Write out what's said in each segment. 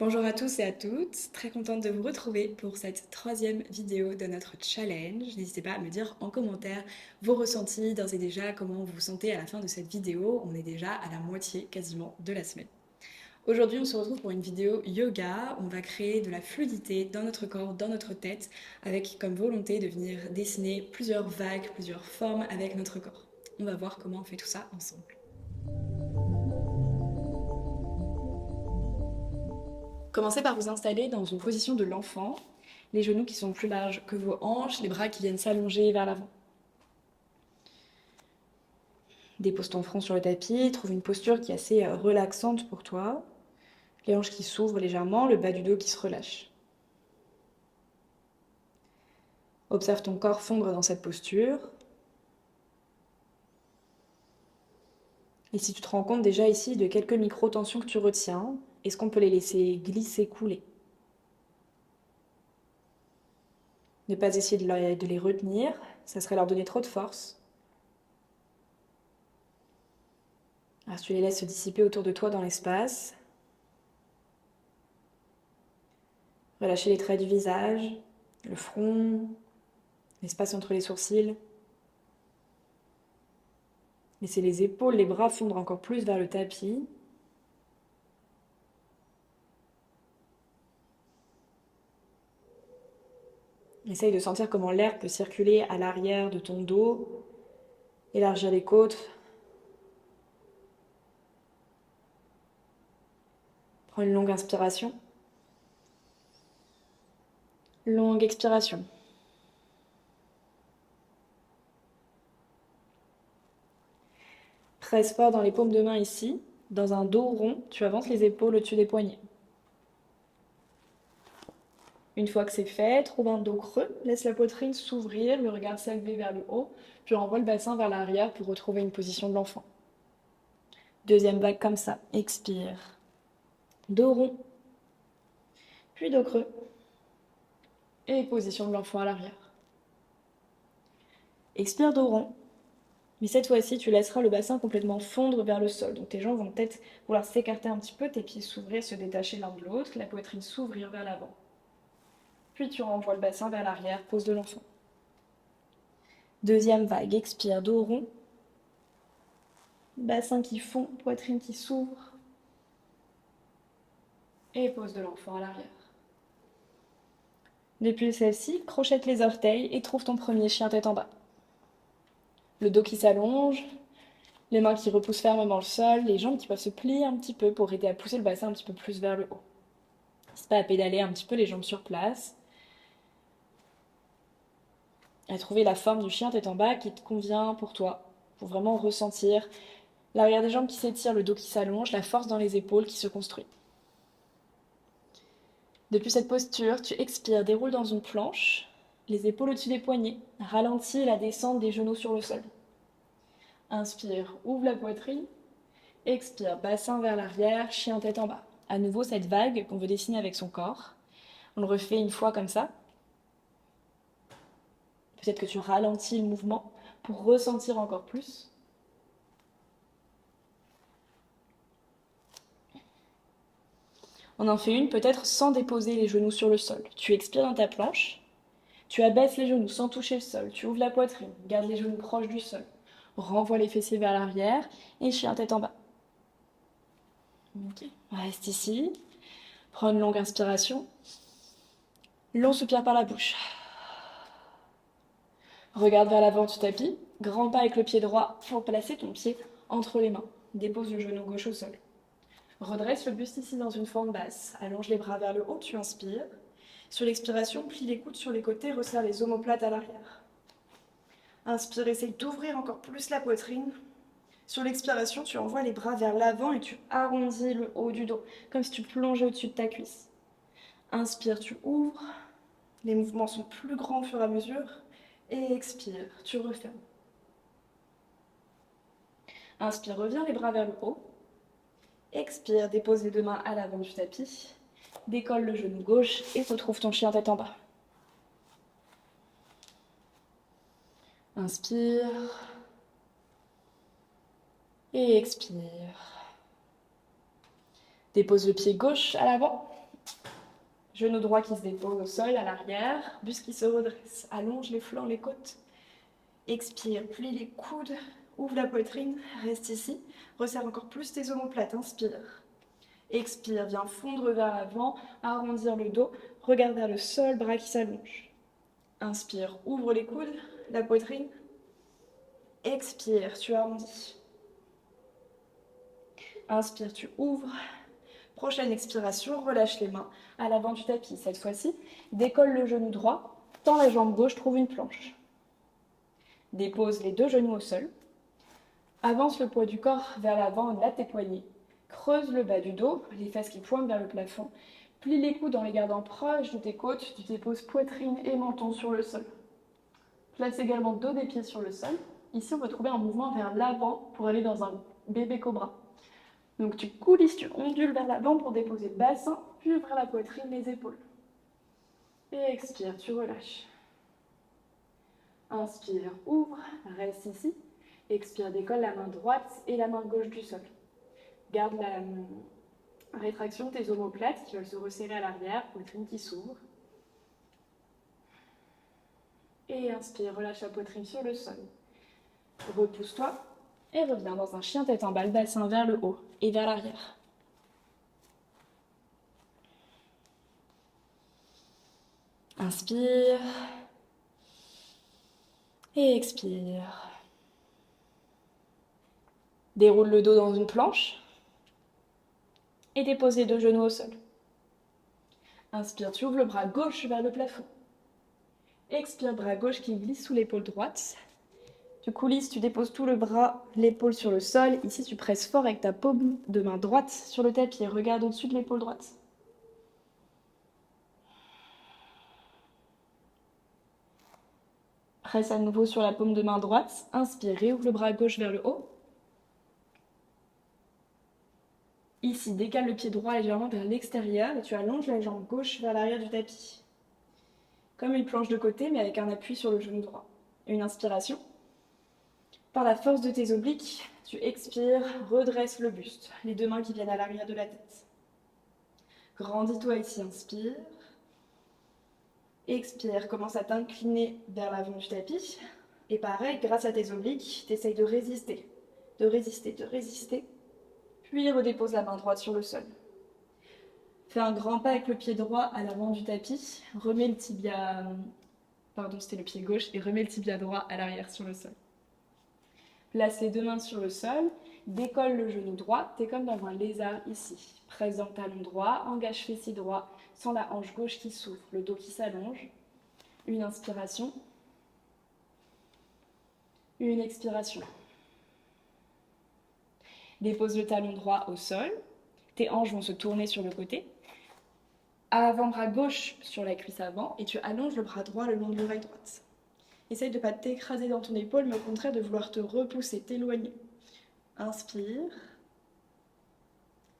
Bonjour à tous et à toutes, très contente de vous retrouver pour cette troisième vidéo de notre challenge. N'hésitez pas à me dire en commentaire vos ressentis d'ores et déjà, comment vous vous sentez à la fin de cette vidéo. On est déjà à la moitié quasiment de la semaine. Aujourd'hui, on se retrouve pour une vidéo yoga. On va créer de la fluidité dans notre corps, dans notre tête, avec comme volonté de venir dessiner plusieurs vagues, plusieurs formes avec notre corps. On va voir comment on fait tout ça ensemble. Commencez par vous installer dans une position de l'enfant, les genoux qui sont plus larges que vos hanches, les bras qui viennent s'allonger vers l'avant. Dépose ton front sur le tapis, trouve une posture qui est assez relaxante pour toi. Les hanches qui s'ouvrent légèrement, le bas du dos qui se relâche. Observe ton corps fondre dans cette posture. Et si tu te rends compte déjà ici de quelques micro-tensions que tu retiens, est-ce qu'on peut les laisser glisser, couler? Ne pas essayer de les retenir, ça serait leur donner trop de force. Alors tu les laisses se dissiper autour de toi dans l'espace. Relâchez les traits du visage, le front, l'espace entre les sourcils. Laissez les épaules, les bras fondre encore plus vers le tapis. Essaye de sentir comment l'air peut circuler à l'arrière de ton dos, élargir les côtes. Prends une longue inspiration. Longue expiration. Presse fort dans les paumes de main ici. Dans un dos rond, tu avances les épaules au-dessus des poignets. Une fois que c'est fait, trouve un dos creux, laisse la poitrine s'ouvrir, le regard s'élever vers le haut, puis renvoie le bassin vers l'arrière pour retrouver une position de l'enfant. Deuxième vague comme ça, expire. Dos rond, puis dos creux. Et position de l'enfant à l'arrière. Expire dos rond. Mais cette fois-ci, tu laisseras le bassin complètement fondre vers le sol. Donc tes jambes vont peut-être vouloir s'écarter un petit peu, tes pieds s'ouvrir, se détacher l'un de l'autre, la poitrine s'ouvrir vers l'avant. Puis tu renvoies le bassin vers l'arrière, pose de l'enfant. Deuxième vague, expire, dos rond. Bassin qui fond, poitrine qui s'ouvre. Et pose de l'enfant à l'arrière. Depuis celle-ci, crochette les orteils et trouve ton premier chien tête en bas. Le dos qui s'allonge, les mains qui repoussent fermement le sol, les jambes qui peuvent se plier un petit peu pour aider à pousser le bassin un petit peu plus vers le haut. N'hésite pas à pédaler un petit peu les jambes sur place. À trouver la forme du chien tête en bas qui te convient pour toi. Pour vraiment ressentir l'arrière des jambes qui s'étire, le dos qui s'allonge, la force dans les épaules qui se construit. Depuis cette posture, tu expires, déroule dans une planche, les épaules au-dessus des poignets, ralentis la descente des genoux sur le sol. Inspire, ouvre la poitrine, expire, bassin vers l'arrière, chien tête en bas. À nouveau cette vague qu'on veut dessiner avec son corps. On le refait une fois comme ça. Peut-être que tu ralentis le mouvement pour ressentir encore plus. On en fait une peut-être sans déposer les genoux sur le sol. Tu expires dans ta planche, tu abaisses les genoux sans toucher le sol, tu ouvres la poitrine, garde les genoux proches du sol, renvoie les fessiers vers l'arrière et chien tête en bas. Ok, reste ici, prends une longue inspiration, long soupir par la bouche. Regarde vers l'avant du tapis, grand pas avec le pied droit pour placer ton pied entre les mains. Dépose le genou gauche au sol. Redresse le buste ici dans une forme basse. Allonge les bras vers le haut, tu inspires. Sur l'expiration, plie les coudes sur les côtés, resserre les omoplates à l'arrière. Inspire, essaye d'ouvrir encore plus la poitrine. Sur l'expiration, tu envoies les bras vers l'avant et tu arrondis le haut du dos, comme si tu plongeais au-dessus de ta cuisse. Inspire, tu ouvres. Les mouvements sont plus grands au fur et à mesure. Et expire, tu refermes. Inspire, reviens les bras vers le haut. Expire, dépose les deux mains à l'avant du tapis. Décolle le genou gauche et retrouve ton chien tête en bas. Inspire. Et expire. Dépose le pied gauche à l'avant. Genou droit qui se dépose au sol, à l'arrière, buste qui se redresse. Allonge les flancs, les côtes. Expire, plie les coudes, ouvre la poitrine, reste ici. Resserre encore plus tes omoplates, inspire. Expire, viens fondre vers l'avant, arrondir le dos, regarde vers le sol, bras qui s'allongent. Inspire, ouvre les coudes, la poitrine. Expire, tu arrondis. Inspire, tu ouvres. Prochaine expiration, relâche les mains à l'avant du tapis. Cette fois-ci, décolle le genou droit, tends la jambe gauche, trouve une planche. Dépose les deux genoux au sol. Avance le poids du corps vers l'avant, là tes poignets. Creuse le bas du dos, les fesses qui pointent vers le plafond. Plie les coudes en les gardant proches de tes côtes. Tu déposes poitrine et menton sur le sol. Place également dos des pieds sur le sol. Ici, on va trouver un mouvement vers l'avant pour aller dans un bébé cobra. Donc tu coulisses, tu ondules vers l'avant pour déposer le bassin, puis ouvrir la poitrine, les épaules. Et expire, tu relâches. Inspire, ouvre, reste ici. Expire, décolle la main droite et la main gauche du sol. Garde la rétraction de tes omoplates qui veulent se resserrer à l'arrière, poitrine qui s'ouvre. Et inspire, relâche la poitrine sur le sol. Repousse-toi et reviens dans un chien tête en bas, le bassin vers le haut et vers l'arrière. Inspire et expire. Déroule le dos dans une planche et dépose les deux genoux au sol. Inspire, tu ouvres le bras gauche vers le plafond. Expire, bras gauche qui glisse sous l'épaule droite. Tu coulisses, tu déposes tout le bras, l'épaule sur le sol. Ici, tu presses fort avec ta paume de main droite sur le tapis. Regarde au-dessus de l'épaule droite. Presse à nouveau sur la paume de main droite. Inspire et ouvre le bras gauche vers le haut. Ici, décale le pied droit légèrement vers l'extérieur et tu allonges la jambe gauche vers l'arrière du tapis. Comme une planche de côté, mais avec un appui sur le genou droit. Une inspiration. Par la force de tes obliques, tu expires, redresse le buste. Les deux mains qui viennent à l'arrière de la tête. Grandis-toi ici, inspire. Expire, commence à t'incliner vers l'avant du tapis. Et pareil, grâce à tes obliques, tu essayes de résister. De résister, de résister. Puis redépose la main droite sur le sol. Fais un grand pas avec le pied droit à l'avant du tapis. Remets le tibia... Pardon, c'était le pied gauche. Et remets le tibia droit à l'arrière sur le sol. Place les deux mains sur le sol. Décolle le genou droit. T'es comme dans un lézard ici. Presse dans le talon droit. Engage fessier droit. Sens la hanche gauche qui s'ouvre. Le dos qui s'allonge. Une inspiration. Une expiration. Dépose le talon droit au sol. Tes hanches vont se tourner sur le côté. Avant-bras gauche sur la cuisse avant et tu allonges le bras droit le long de l'oreille droite. Essaye de ne pas t'écraser dans ton épaule, mais au contraire de vouloir te repousser, t'éloigner. Inspire.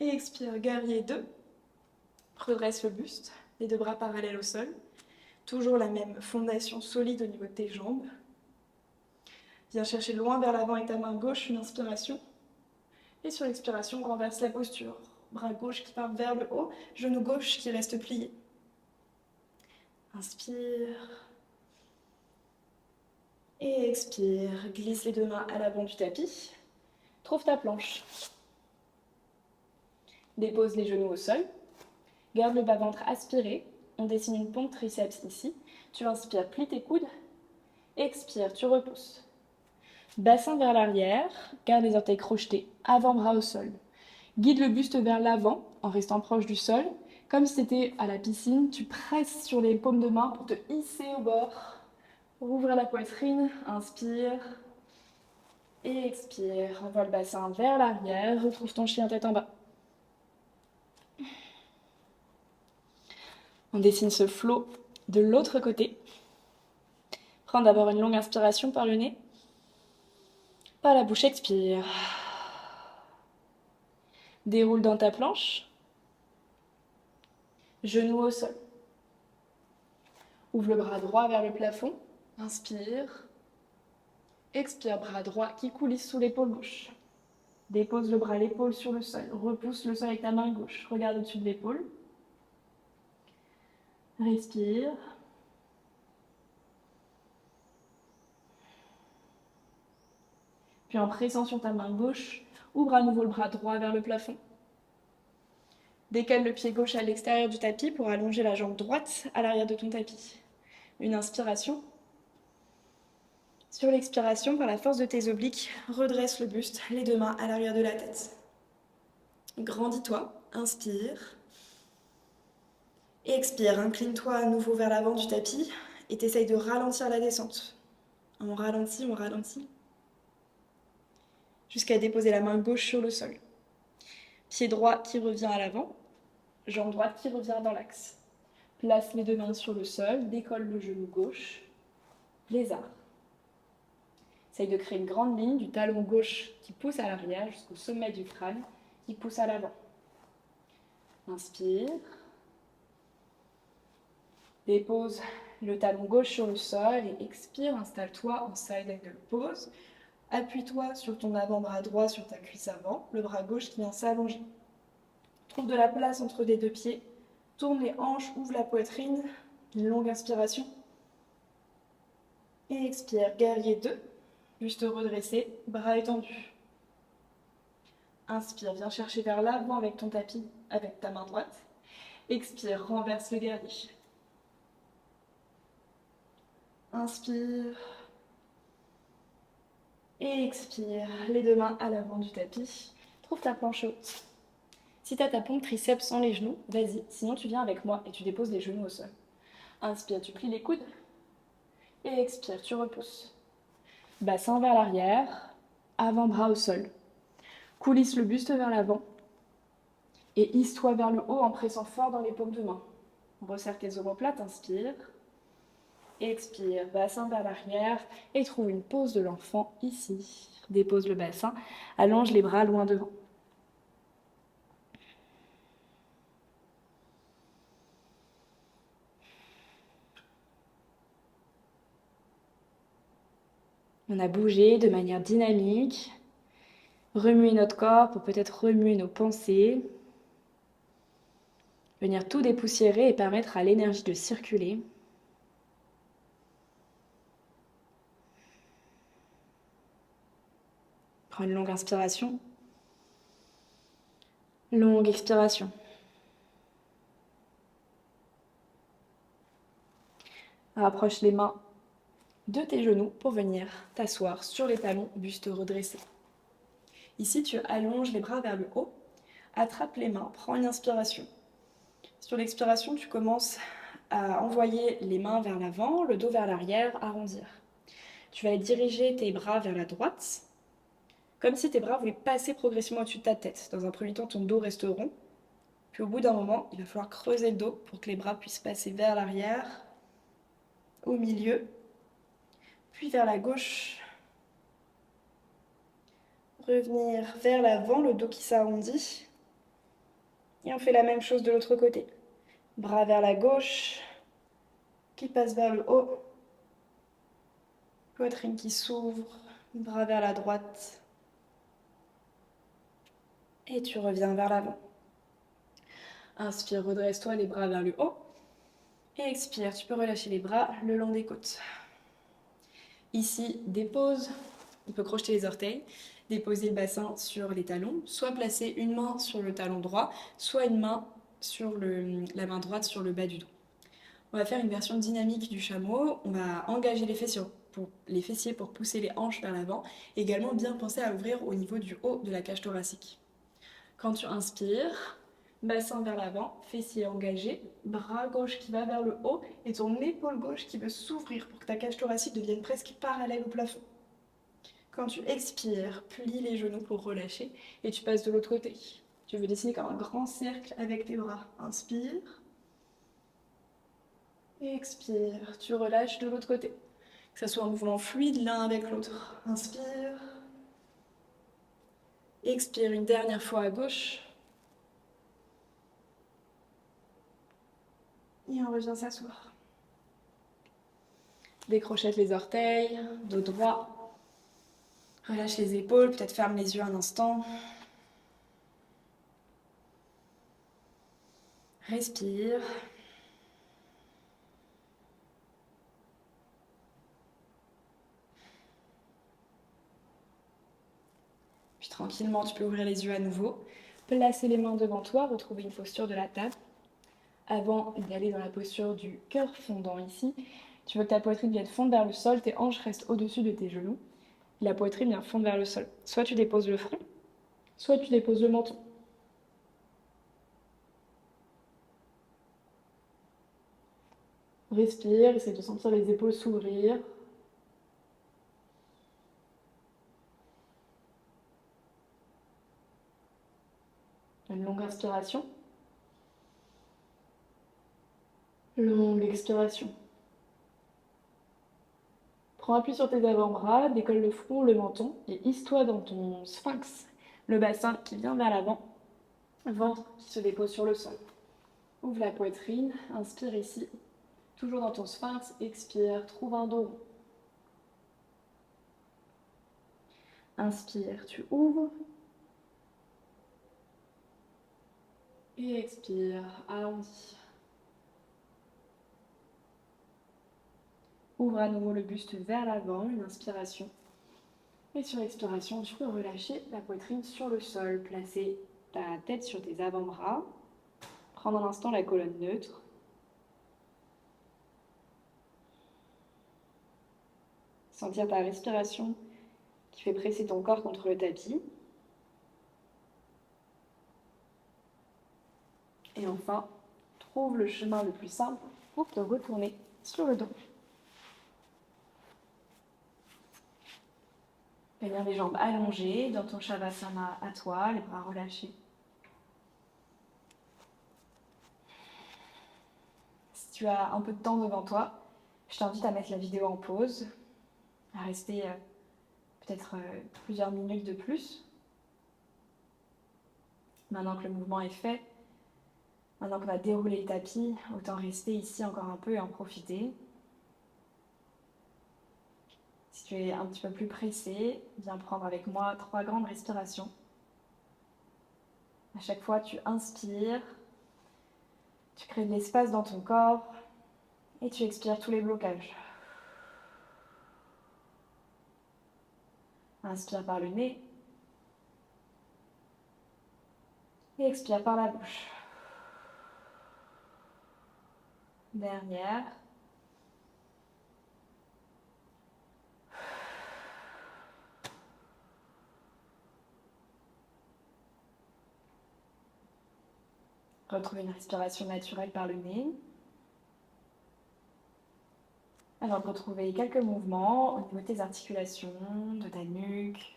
Et expire, guerrier 2. Redresse le buste, les deux bras parallèles au sol. Toujours la même fondation solide au niveau de tes jambes. Viens chercher loin vers l'avant avec ta main gauche, une inspiration. Et sur l'expiration, renverse la posture. Bras gauche qui part vers le haut, genou gauche qui reste plié. Inspire. Et expire. Glisse les deux mains à l'avant du tapis. Trouve ta planche. Dépose les genoux au sol. Garde le bas-ventre aspiré. On dessine une pompe triceps ici. Tu inspires, plie tes coudes. Expire, tu repousses. Bassin vers l'arrière. Garde les orteils crochetés. Avant-bras au sol. Guide le buste vers l'avant en restant proche du sol. Comme si c'était à la piscine, tu presses sur les paumes de main pour te hisser au bord. Ouvre la poitrine, inspire et expire. Envoie le bassin vers l'arrière, retrouve ton chien tête en bas. On dessine ce flot de l'autre côté. Prends d'abord une longue inspiration par le nez. Par la bouche, expire. Déroule dans ta planche. Genoux au sol. Ouvre le bras droit vers le plafond. Inspire. Expire, bras droit qui coulisse sous l'épaule gauche. Dépose le bras à l'épaule sur le sol. Repousse le sol avec ta main gauche. Regarde au-dessus de l'épaule. Respire. Puis en pressant sur ta main gauche, ouvre à nouveau le bras droit vers le plafond. Décale le pied gauche à l'extérieur du tapis pour allonger la jambe droite à l'arrière de ton tapis. Une inspiration. Sur l'expiration, par la force de tes obliques, redresse le buste, les deux mains à l'arrière de la tête. Grandis-toi, inspire. Expire, incline-toi à nouveau vers l'avant du tapis et t'essayes de ralentir la descente. On ralentit. Jusqu'à déposer la main gauche sur le sol. Pied droit qui revient à l'avant, jambe droite qui revient dans l'axe. Place les deux mains sur le sol, décolle le genou gauche, lézard. Essaye de créer une grande ligne du talon gauche qui pousse à l'arrière jusqu'au sommet du crâne qui pousse à l'avant. Inspire. Dépose le talon gauche sur le sol et expire, installe-toi en side angle pose. Appuie-toi sur ton avant-bras droit sur ta cuisse avant, le bras gauche qui vient s'allonger. Trouve de la place entre tes deux pieds, tourne les hanches, ouvre la poitrine, une longue inspiration. Et expire, guerrier 2, buste redressé, bras étendus. Inspire, viens chercher vers l'avant avec ton tapis, avec ta main droite. Expire, renverse le guerrier. Inspire. Et expire, les deux mains à l'avant du tapis. Trouve ta planche haute. Si tu as ta pompe triceps sans les genoux, vas-y. Sinon, tu viens avec moi et tu déposes les genoux au sol. Inspire, tu plies les coudes. Et expire, tu repousses. Bassin vers l'arrière, avant-bras au sol. Coulisse le buste vers l'avant. Et hisse-toi vers le haut en pressant fort dans les paumes de main. Resserre tes omoplates, inspire. Expire, bassin vers l'arrière et trouve une pose de l'enfant ici. Dépose le bassin, allonge les bras loin devant. On a bougé de manière dynamique, remuer notre corps pour peut-être remuer nos pensées, venir tout dépoussiérer et permettre à l'énergie de circuler. Prends une longue inspiration, longue expiration. Rapproche les mains de tes genoux pour venir t'asseoir sur les talons, buste redressé. Ici, tu allonges les bras vers le haut, attrape les mains, prends une inspiration. Sur l'expiration, tu commences à envoyer les mains vers l'avant, le dos vers l'arrière, arrondir. Tu vas diriger tes bras vers la droite, comme si tes bras voulaient passer progressivement au-dessus de ta tête. Dans un premier temps, ton dos reste rond, puis au bout d'un moment, il va falloir creuser le dos pour que les bras puissent passer vers l'arrière, au milieu, puis vers la gauche. Revenir vers l'avant, le dos qui s'arrondit. Et on fait la même chose de l'autre côté. Bras vers la gauche, qui passe vers le haut. Poitrine qui s'ouvre, bras vers la droite. Et tu reviens vers l'avant. Inspire, redresse-toi, les bras vers le haut. Et expire, tu peux relâcher les bras le long des côtes. Ici, dépose, on peut crocheter les orteils, déposer le bassin sur les talons, soit placer une main sur le talon droit, soit une main sur la main droite sur le bas du dos. On va faire une version dynamique du chameau, on va engager les fessiers pour pousser les hanches vers l'avant, et également bien penser à ouvrir au niveau du haut de la cage thoracique. Quand tu inspires, bassin vers l'avant, fessier engagé, bras gauche qui va vers le haut et ton épaule gauche qui veut s'ouvrir pour que ta cage thoracique devienne presque parallèle au plafond. Quand tu expires, plie les genoux pour relâcher et tu passes de l'autre côté. Tu veux dessiner comme un grand cercle avec tes bras. Inspire. Expire. Tu relâches de l'autre côté. Que ça soit un mouvement fluide l'un avec l'autre. Inspire. Expire une dernière fois à gauche. Et on revient s'asseoir. Décrochette les orteils, dos droit. Relâche les épaules, peut-être ferme les yeux un instant. Respire. tranquillement, tu peux ouvrir les yeux à nouveau. Placer les mains devant toi, retrouver une posture de la table. Avant d'aller dans la posture du cœur fondant ici, tu veux que ta poitrine vienne fondre vers le sol, tes hanches restent au-dessus de tes genoux. La poitrine vient fondre vers le sol. Soit tu déposes le front, soit tu déposes le menton. Respire, essaie de sentir les épaules s'ouvrir. Une longue inspiration. Longue expiration. Prends appui sur tes avant-bras, décolle le front, le menton et hisse-toi dans ton sphinx. Le bassin qui vient vers l'avant, ventre qui se dépose sur le sol. Ouvre la poitrine, inspire ici. Toujours dans ton sphinx, expire, trouve un dos rond. Inspire, tu ouvres. Et expire, arrondis. Ouvre à nouveau le buste vers l'avant, une inspiration. Et sur l'expiration, tu peux relâcher la poitrine sur le sol. Placer ta tête sur tes avant-bras. Prendre un instant la colonne neutre. Sentir ta respiration qui fait presser ton corps contre le tapis. Et enfin, trouve le chemin le plus simple pour te retourner sur le dos. Tenir les jambes allongées dans ton Shavasana à toi, les bras relâchés. Si tu as un peu de temps devant toi, je t'invite à mettre la vidéo en pause, à rester peut-être plusieurs minutes de plus. Maintenant que le mouvement est fait, maintenant qu'on a déroulé le tapis, autant rester ici encore un peu et en profiter. Si tu es un petit peu plus pressé, viens prendre avec moi 3 grandes respirations. À chaque fois, tu inspires, tu crées de l'espace dans ton corps et tu expires tous les blocages. Inspire par le nez et expire par la bouche. Dernière. Retrouve une respiration naturelle par le nez. Avant de retrouver quelques mouvements au niveau de tes articulations, de ta nuque.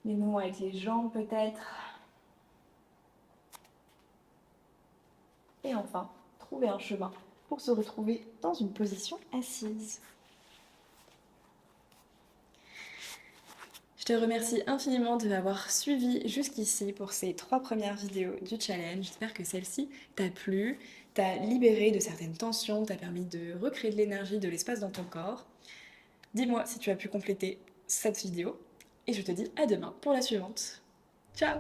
Des mouvements avec les jambes peut-être. Et enfin, trouver un chemin pour se retrouver dans une position assise. Je te remercie infiniment de m'avoir suivi jusqu'ici pour ces 3 premières vidéos du challenge. J'espère que celle-ci t'a plu, t'a libéré de certaines tensions, t'a permis de recréer de l'énergie, de l'espace dans ton corps. Dis-moi si tu as pu compléter cette vidéo et je te dis à demain pour la suivante. Ciao!